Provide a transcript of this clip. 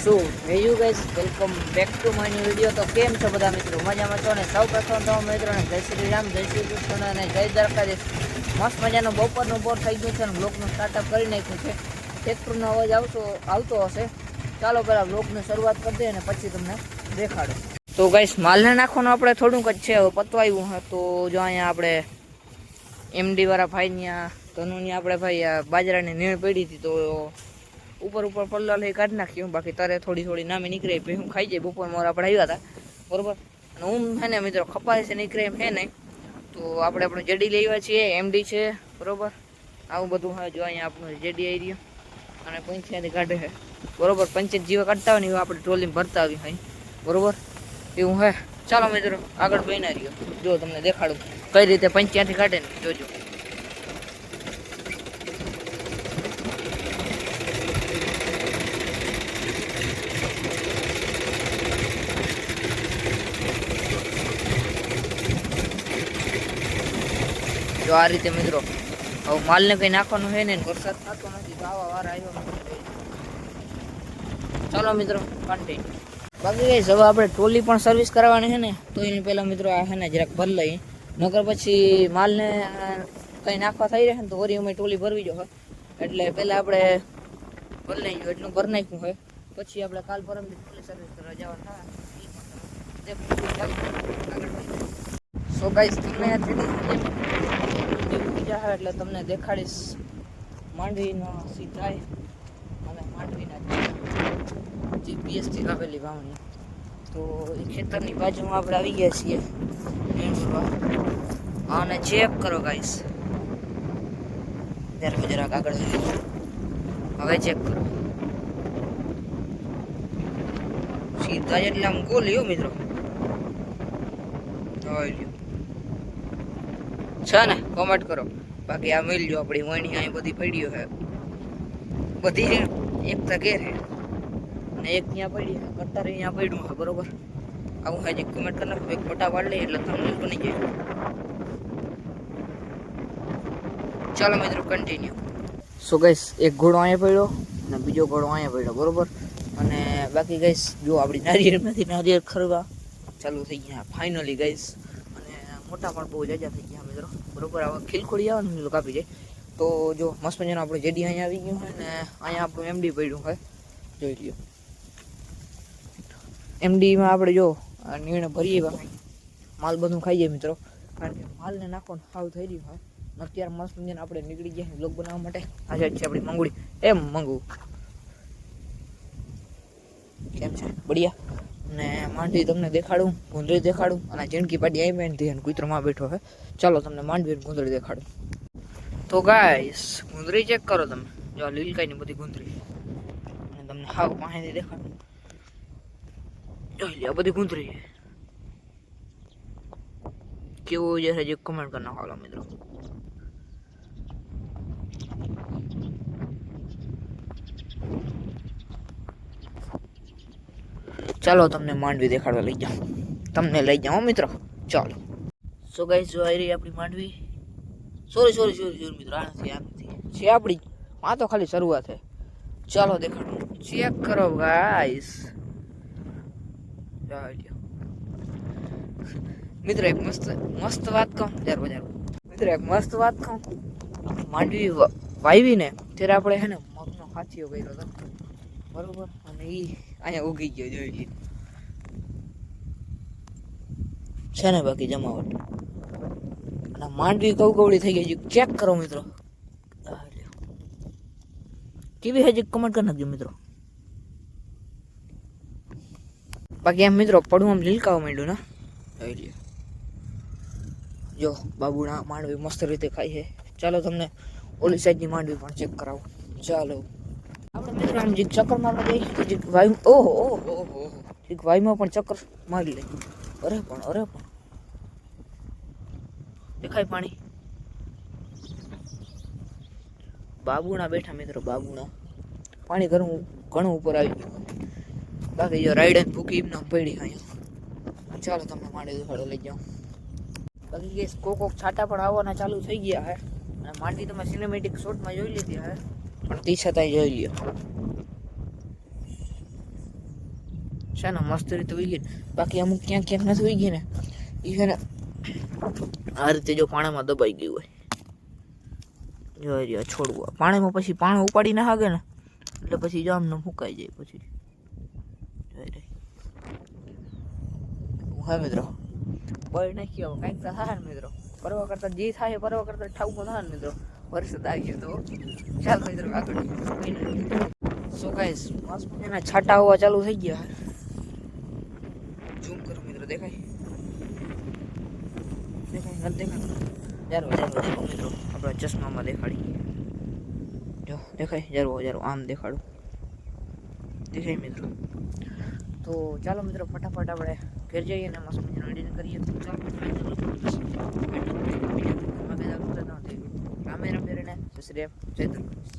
સો હે you guys welcome back to my new video. તો કેમ છો બધા મિત્રો? મજામાં છો ને? સૌ પ્રથમ તો મિત્રોને જય શ્રી રામ, જય શ્રી કૃષ્ણ અને જય દ્વારકાધીશ. મસ્ત મજાનો બપોરનું બોર થઈ ગયું છે અને બ્લોગનું સ્ટાર્ટઅપ કરી નાખ્યું છે. ટ્રેક્ટરનો અવાજ આવતો હશે. ચાલો પહેલાં બ્લોગની શરૂઆત કરી દઈએ અને પછી તમને દેખાડો. તો ગાઈઝ માલને નાખવાનું આપણે થોડુંક જ છે, હવે પતવાયું હોય તો જો અહીંયા આપણે એમડી વાળા ભાઈ તનુની આપણે ભાઈ બાજરાની નીણ પડી હતી તો ઉપર પલ્લા લઈ કાઢી નાખ્યું. બાકી તારે થોડી નામી નીકળે હું ખાઈ જાય. બપોર મોર આપણે આવ્યા હતા બરોબર. અને હું હે ને મિત્રો ખપાય છે નીકળે એમ હે નહીં તો આપણે જેડી લેવા છીએ, એમડી છે બરોબર. આવું બધું હા જો અહીંયા આપણું જેડી આવી રહ્યું અને પંચાયતી કાઢે છે બરોબર. પંચાયત જેવા કાઢતા હોય ને એવું આપણે ટ્રોલીમાં ભરતા આવી હોય બરોબર એવું હે. ચાલો મિત્રો આગળ બન્યા રહ્યો, જો તમને દેખાડું કઈ રીતે પંચાયતી કાઢે ને જોજો. જો આ રીતે મિત્રો હવે માલને કઈ નાખવાનું છે ને વરસાદ થતો નથી તો આવા વાર આવ્યો. ચાલો મિત્રો કન્ટિન્યુ. બાકી કઈ હવે આપણે ટ્રોલી પણ સર્વિસ કરાવવાની છે ને તો એની પહેલાં મિત્રો આ છે ને જરાક ભર લઈ, નકર પછી માલને કંઈ નાખવા થઈ રહે ને તો વરી અમે ટ્રોલી ભરવી જો હોય એટલે પહેલાં આપણે ભર લઈ ગયો એટલું ભર નાખ્યું હોય પછી આપણે કાલ પરમથી ટ્રોલી સર્વિસ કરવા જવાનું થાય. સો ગાઈસ તમને એટલે તમને દેખાડીશ માંડવીના સીધાઈ અને માંડવીના જીપીએસથી આવેલી વાવણી. તો એ ખેતરની બાજુમાં આપણે આવી ગયા છીએ અને ચેક કરો ગાઈસ. જરાક આગળ હવે ચેક કરો સીધા એટલે આમ ગોલ્યો મિત્રો છે ને કોમેન્ટ કરો. બાકી આ મિલ જો આપણી વણી અહીં બધી પડ્યો છે બધી એક તો ઘેર છે અને એક ત્યાં પડી છે કટ્ટર અહીંયા પડ્યું છે બરોબર. આવું હજી કોમેન્ટ કરી નાખો એક ફોટા પાડી લઈએ એટલે તમને બની જાય. ચાલો મિત્રો કન્ટિન્યુ. સો ગાઈસ એક ઘોડો અહીંયા પડ્યો અને બીજો ઘોડો અહીંયા પડ્યો બરોબર. અને બાકી ગાઈસ જો આપણી નારિયેળમાંથી નારિયેળ ખરવા ચાલુ થઈ ગયા ફાઇનલી ગાઈસ. અને મોટા પણ બહુ જાજા થઈ ગયા મિત્રો બરોબર. આવા ખીલખોડી આવે ને તો કાપી જાય. તો જો મસ્ત મજાનું આપણું જેડી અહીંયા આવી ગયું હોય ને અહીંયા આપણું એમડી પડ્યું હોય જોઈ લ્યો. એમડીમાં આપણે જો નીણ ભરીએ માલ બધું ખાઈ જાય મિત્રો, કારણ કે માલને નાખવાનું સાવ થઈ રહ્યું હોય. અત્યારે મસ્ત મજાને આપણે નીકળી ગયા બ્લોગ બનાવવા માટે. આ સાઈડ છે આપણી મંગુડી. એમ મંગુ કેમ છે? બઢિયા. અને માંડવી તમને દેખાડું, ગુંદરી દેખાડું અને જિંદગી પાડી આવી બેન ધ્યાન કૂતરોમાં બેઠો હે. ચાલો તમને માંડવી ગુંદરી દેખાડું. તો ગાઈસ ગુંદરી ચેક કરો તમે, જો લીલકાઈની બધી ગુંદરી અને તમને હાવ પાસેથી દેખાડું. જોઈ લે બધી ગુંદરી કેવું છે હજી કમેન્ટ કરી નાખો મિત્રો. ચાલો તમને માંડવી દેખાડવા લઈ જાઉં, તમને લઈ જાઉં મિત્રો. ચાલો. સો ગાઈસ જો આવી રહી આપણી માંડવી. સોરી મિત્રો આ નથી છે આપણી. આ તો ખાલી શરૂઆત છે. ચાલો દેખાડો ચેક કરો ગાઈસ. મિત્રો એક મસ્ત વાત કહું મિત્રો એક મસ્ત વાત કહું. માંડવી વાવી ને ત્યારે આપણે હે ને મગનો હાથીઓ કર્યો હતો બરોબર. અને એ અહીંયા ઉગી ગયો જોઈ લે છે ને બાકી જમાવટ. અને માંડવી કવકવડી થઈ ગઈ ચેક કરો મિત્રો. કેવી હજી કમેન્ટ કરી નાખજો મિત્રો. બાકી એમ મિત્રો પડવું આમ લીલકાવા માંડ્યું ને જો બાબુના માંડવી મસ્ત રીતે ખાય છે. ચાલો તમને ઓલી સાઈડની માંડવી પણ ચેક કરાવું. ચાલો આપણે મિત્રો આમ જીક ચક્કર મારવા જઈએ જીક વાયુ ઓહો જીક વાયુમાં પણ ચક્કર મારી લે. અરે પણ દેખાય પાણી. બાબુના બેઠા મિત્રો, બાબુના પાણી ઘણું ઉપર આવી ગયું. બાકી જો રાઈડ એન્ડ ભૂકી એમને પડી અહીંયા. ચાલો તમને માંડવી દેખાડો લઈ જાઉં. બાકી ગેસ કોક છાટા પણ આવવાના ચાલુ થઈ ગયા હે અને માંડવી તમે સિનેમેટિક શોટમાં જોઈ લીધી હે પણ તી છતાંય જોઈ લ્યો. છે ને મસ્ત રીતે ઉઈ ગઈ. બાકી અમુક ક્યાંક ક્યાંક નથી ઉઈ ગઈ ને એ છે ને આ રીતે જો પાણીમાં દબાઈ ગયું હોય, જોઈ રહ્યો છોડવું પાણીમાં, પછી પાણી ઉપાડી ના હાગે ને એટલે પછી જો આમને ફૂંકાઈ જાય પછી. જોઈ રહી હા મિત્રો, બળ નાખી આવો કંઈક તો થાય ને મિત્રો. પરવા કરતા જે થાય પરવા કરતા ઠાવું થાય ને મિત્રો. વરસાદ આવી ગયો તો ચાલ મિત્રો આગળ. સો ગાઈસ મસ્ત મજાના છાંટા હોવા ચાલુ થઈ ગયા. ઝૂમ કરો મિત્રો, દેખાય નથી દેખાતું? જારો દેખો મિત્રો, આપણા ચશ્મામાં દેખાડી. જો દેખાય જારો આમ દેખાડું, દેખાય મિત્રો. તો ચાલો મિત્રો ફટાફટ આપણે ઘેર જઈએ ને મસ્ત મજાનું એડિટ કરીએ. ચાલો કામેરા પહેરીને જય શ્રી રામ, જય દ્વારકા.